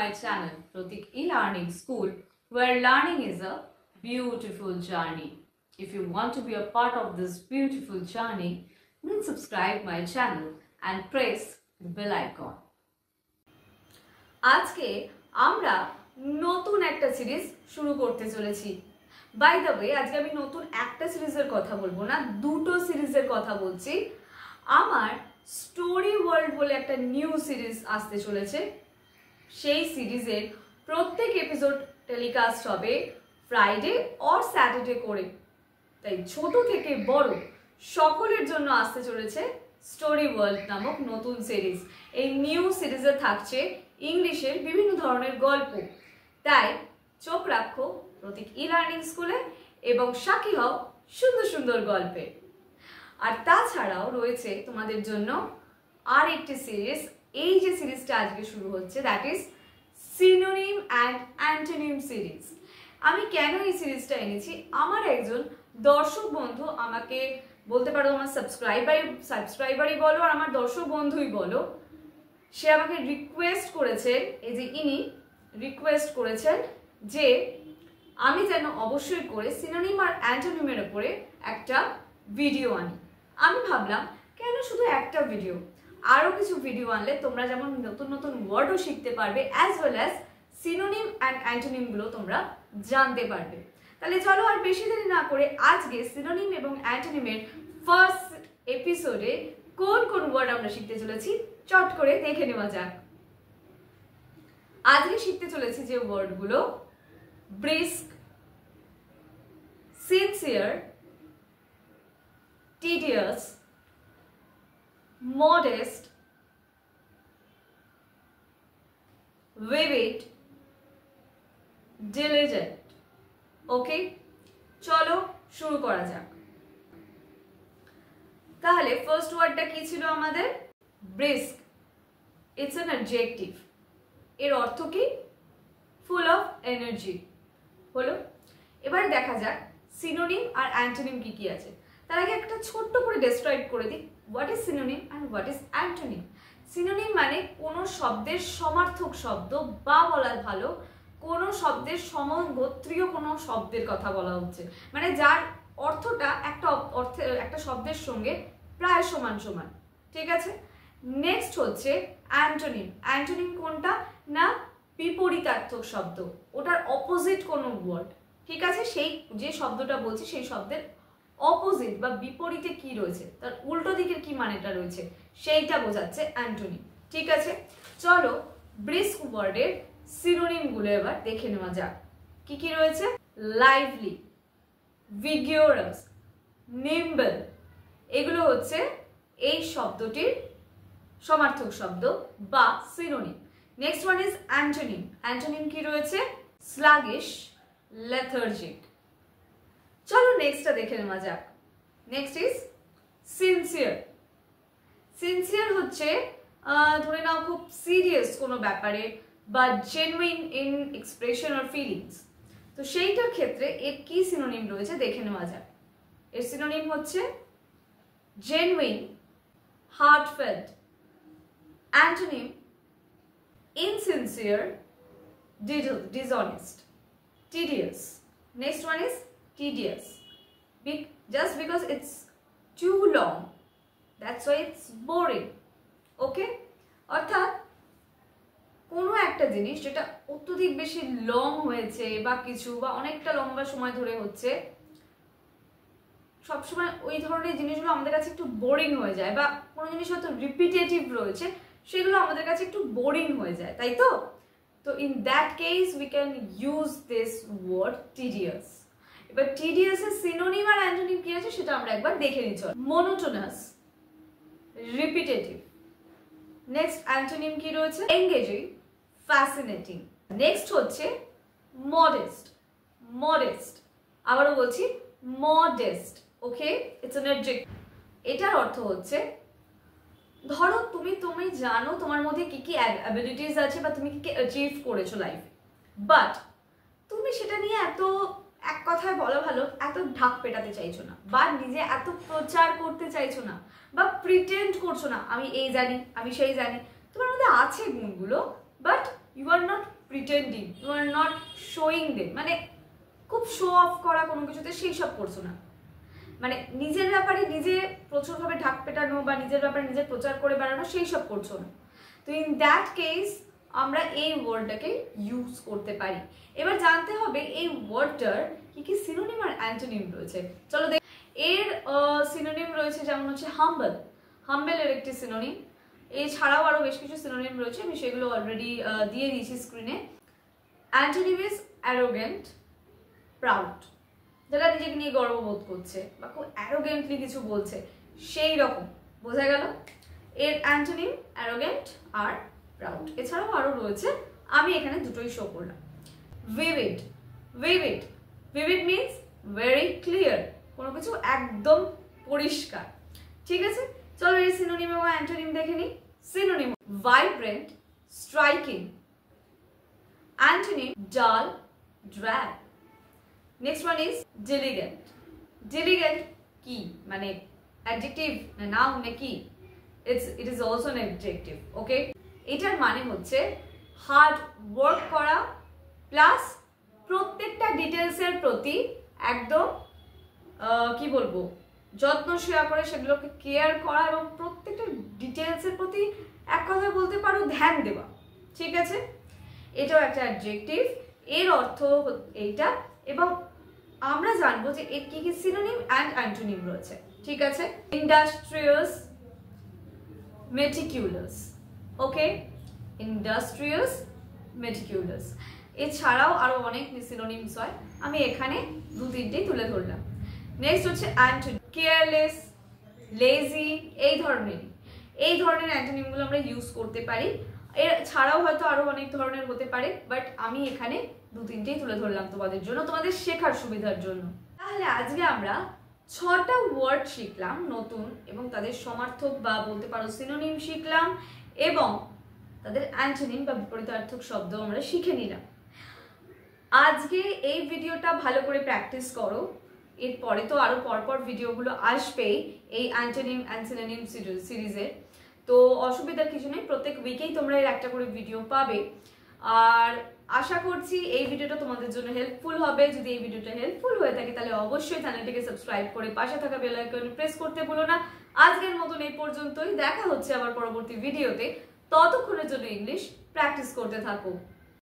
my channel Pratik e-Learning School, where learning is a beautiful journey. If you want to be a part of this beautiful journey, then subscribe my channel and press the bell icon. আজকে আমরা নতুন একটা series শুরু করতে চলেছি। By the way, আজকে আমি নতুন একটা সিরিজের কথা বলবো না, দুটো সিরিজের কথা বলছি। আমার স্টোরি ওয়ার্ল্ড বলে একটা নিউ সিরিজ আসতে চলেছে। সেই সিরিজের প্রত্যেক এপিসোড টেলিকাস্ট হবে ফ্রাইডে অর স্যাটারডে করে। তাই ছোট থেকে বড় সকলের জন্য আসতে চলেছে স্টোরি ওয়ার্ল্ড নামক নতুন সিরিজ। এই নিউ সিরিজে থাকছে ইংলিশের বিভিন্ন ধরনের গল্প। তাই চোখ রাখো প্রতীক ই-লার্নিং স্কুলে এবং সাক্ষী হও সুন্দর সুন্দর গল্পে। আর তাছাড়াও রয়েছে তোমাদের জন্য আর একটি সিরিজ। এই যে সিরিজটা আজকে শুরু হচ্ছে, that is synonym and antonym series. আমি কেন এই সিরিজটা এনেছি, আমার একজন দর্শক বন্ধু আমাকে বলতে পারো, আমার সাবস্ক্রাইবারই বলো আর আমার দর্শক বন্ধুই বলো, সে আমাকে রিকোয়েস্ট করেছে, এই যে ইনি রিকোয়েস্ট করেছেন যে আমি যেন অবশ্যই করে সিনোনিম আর অ্যান্টোনিমের উপরে একটা ভিডিও আনি। আমি ভাবলাম কেন শুধু একটা ভিডিও, আরও কিছু ভিডিও আনলে তোমরা যেমন নতুন নতুন ওয়ার্ডও শিখতে পারবে, as well as synonym and অ্যান্টোনিমগুলো তোমরা জানতে পারবে। তাহলে চলো আর বেশি দেরি না করে আজকে সিনোনিম এবং অ্যান্টোনিমের ফার্স্ট এপিসোডে কোন কোন ওয়ার্ড আমরা শিখতে চলেছি চট করে দেখে নেওয়া যাক। আজকে শিখতে চলেছি যে ওয়ার্ডগুলো: brisk, sincere, tedious, modest, vivid, diligent। Okay, চলো শুরু করা যাক। তাহলে ফার্স্ট ওয়ার্ডটা কি ছিল আমাদের? ব্রিস্ক। It's an adjective. এর অর্থ কি? ফুল অফ এনার্জি হলো। এবার দেখা যাক সিনোনিম আর অ্যান্টোনিম কি কি আছে। তার আগে একটা ছোট্ট করে ডেসক্রাইব করে দিই, what is synonym and what is antonym. Synonym মানে কোনো শব্দের সমার্থক শব্দ, বা বলা ভালো কোনো শব্দের সমগোত্রীয় কোনো শব্দের কথা বলা হচ্ছে, মানে যার অর্থটা একটা শব্দের সঙ্গে প্রায় সমান সমান। ঠিক আছে। নেক্সট হচ্ছে অ্যান্টোনিম। অ্যান্টোনিম কোনটা না? বিপরীতার্থক শব্দ, ওটার অপোজিট কোনো ওয়ার্ড। ঠিক আছে, সেই যে শব্দটা বলছি সেই শব্দের অপোজিট বা বিপরীতে কি রয়েছে, তার উল্টো দিকের কি মানেটা রয়েছে, সেইটা বোঝাচ্ছে অ্যান্টোনিম। ঠিক আছে, চলো ব্রিস্ক ওয়ার্ডের সিনোনিমগুলো এবার দেখে নেওয়া যাক। কি কি রয়েছে? লাইভলি, ভিগিওরাস, নিম্বল, এগুলো হচ্ছে এই শব্দটির সমার্থক শব্দ বা synonym. Next one is antonym. Antonym কি রয়েছে? Sluggish, lethargic. চলো নেক্সটটা দেখে নেওয়া যাক। Next is sincere. সিনসিয়ার হচ্ছে ধরে নাও খুব সিরিয়াস কোনো ব্যাপারে বা genuine in expression or feelings. তো সেইটার ক্ষেত্রে এর কি সিনোনিম রয়েছে দেখে নেওয়া যাক। এর সিনোনিম হচ্ছে genuine, heartfelt. Antonym insincere, dishonest, tedious. Next one is tedious. Just because it's too long, that's why it's boring. Okay? অর্থাৎ কোনো একটা জিনিস যেটা অত্যধিক বেশি লং হয়েছে বা কিছু বা অনেকটা লম্বা সময় ধরে হচ্ছে, সবসময় ওই ধরনের জিনিসগুলো আমাদের কাছে একটু বোরিং হয়ে যায়, বা কোনো জিনিস হয়তো রিপিটেটিভ রয়েছে সেগুলো আমাদের কাছে একটু বোরিং হয়ে যায়, তাই তো? তো in that case we can use this word tedious. এবার টিডিয়াসের সিনোনিম আর অ্যান্টোনিম কি আছে সেটা আমরা একবার দেখে নিই। চল, মোনোটোনাস, রিপিটেটিভ। নেক্সট অ্যান্টোনিম কি রয়েছে? Engaging, fascinating. নেক্সট হচ্ছে মডেস্ট। মডেস্ট, আবারও বলছি modest. Okay, it's an adjective. এটার অর্থ হচ্ছে ধরো তুমি জানো তোমার মধ্যে কি কি অ্যাবিলিটিস আছে বা তুমি কি কি অ্যাচিভ করেছো লাইফে, বাট তুমি সেটা নিয়ে এত, এক কথায় বলা ভালো, এত ঢাক পেটাতে চাইছো না, বা নিজে এত প্রচার করতে চাইছো না, বা প্রিটেন্ড করছো না আমি এই জানি আমি সেই জানি। তোমার মধ্যে আছে গুণগুলো, but you are not pretending, you are not showing them, মানে খুব শো অফ করা কোনো কিছুতে সেই সব করছো না, মানে নিজের ব্যাপারে নিজে প্রচুরভাবে ঢাক পেটানো বা নিজের ব্যাপারে নিজে প্রচার করে বেড়ানো সেই সব করছো না। তো ইন দ্যাট কেস আমরা এই ওয়ার্ডটাকে ইউজ করতে পারি। এবার জানতে হবে এই ওয়ার্ডটার কি কি সিনোনিম আর অ্যান্টোনিম রয়েছে। চলো দেখ, এর সিনোনিম রয়েছে যেমন হচ্ছে হাম্বল, হাম্বলের একটি সিনোনিম। এছাড়াও আরো বেশ কিছু সিনোনিম রয়েছে, আমি সেগুলো অলরেডি দিয়ে দিয়েছি স্ক্রিনে। অ্যান্টোনিম ইজ অ্যারোগেন্ট, প্রাউড, যারা নিজেকে নিয়ে গর্ববোধ করছে বা খুব অ্যারোগেন্টলি কিছু বলছে সেই রকম, বোঝা গেল? এর অ্যান্টোনিম অ্যারোগেন্ট আর প্রাউড। এছাড়াও আরো রয়েছে, আমি এখানে দুটোই শো করলাম। Vivid, vivid, vivid means very clear, কোনো কিছু একদম পরিষ্কার, ঠিক আছে? চলো এই সিনোনিম এবং অ্যান্টোনিম দেখে নিই। Synonym vibrant, striking. Antonym dull, drag. Next one is diligent. Diligent কি মানে অ্যাডজেক্টিভ না নাউন নাকি? It is also an adjective, okay? এটার মানে হচ্ছে হার্ড ওয়ার্ক করা প্লাস প্রত্যেকটা ডিটেলসের প্রতি একদম কি বলবো যত্নশীল করে সেগুলোকে কেয়ার করা এবং প্রত্যেকটা ডিটেলসের প্রতি এক কথায় বলতে পারো ধ্যান দেওয়া, ঠিক আছে? এটাও একটা অ্যাডজেক্টিভ, এর অর্থ এইটা। এবং আমরা জানবো যে এর কি কি সিনোনিম অ্যান্ড অ্যান্টোনিম রয়েছে, ঠিক আছে? Industrious, meticulous, okay? Industrious, meticulous. এছাড়াও আরো অনেক সিনোনিমস হয়, আমি এখানে দু তিনটেই তুলে ধরলাম। নেক্সট হচ্ছে অ্যান্টোনিম, কেয়ারলেস, লেজি, এই ধরনের অ্যান্টোনিমগুলো আমরা ইউজ করতে পারি। এর ছাড়াও হয়তো আরো অনেক ধরনের হতে পারে, বাট আমি এখানে দু তিনটেই তুলে ধরলাম তোমাদের জন্য, তোমাদের শেখার সুবিধার জন্য। তাহলে আজকে আমরা 6টা ওয়ার্ড শিখলাম নতুন, এবং তাদের সমার্থক বা বলতে পারো সিনোনিম শিখলাম, এবং তাদের অ্যান্টোনিম বা বিপরীতার্থক শব্দ আমরা শিখে নিলাম। আজকে এই ভিডিওটা ভালো করে প্র্যাকটিস করো, এরপরে তো আরো পরপর ভিডিওগুলো আসবেই এই অ্যান্টোনিম অ্যান্ড সিনোনিম সিরিজের। তো অসুবিধার কিছু নেই, প্রত্যেক উইকেই তোমরা এর একটা করে ভিডিও পাবে। আর আশা করছি এই ভিডিওটা তোমাদের জন্য হেল্পফুল হবে। যদি এই ভিডিওটা হেল্পফুল হয়ে থাকে তাহলে অবশ্যই চ্যানেলটিকে সাবস্ক্রাইব করে পাশে থাকা বেল আইকন প্রেস করতে ভুলো না। আজকের মতন এই পর্যন্তই, দেখা হচ্ছে আবার পরবর্তী ভিডিওতে। ততক্ষণের জন্য ইংলিশ প্র্যাকটিস করতে থাকো।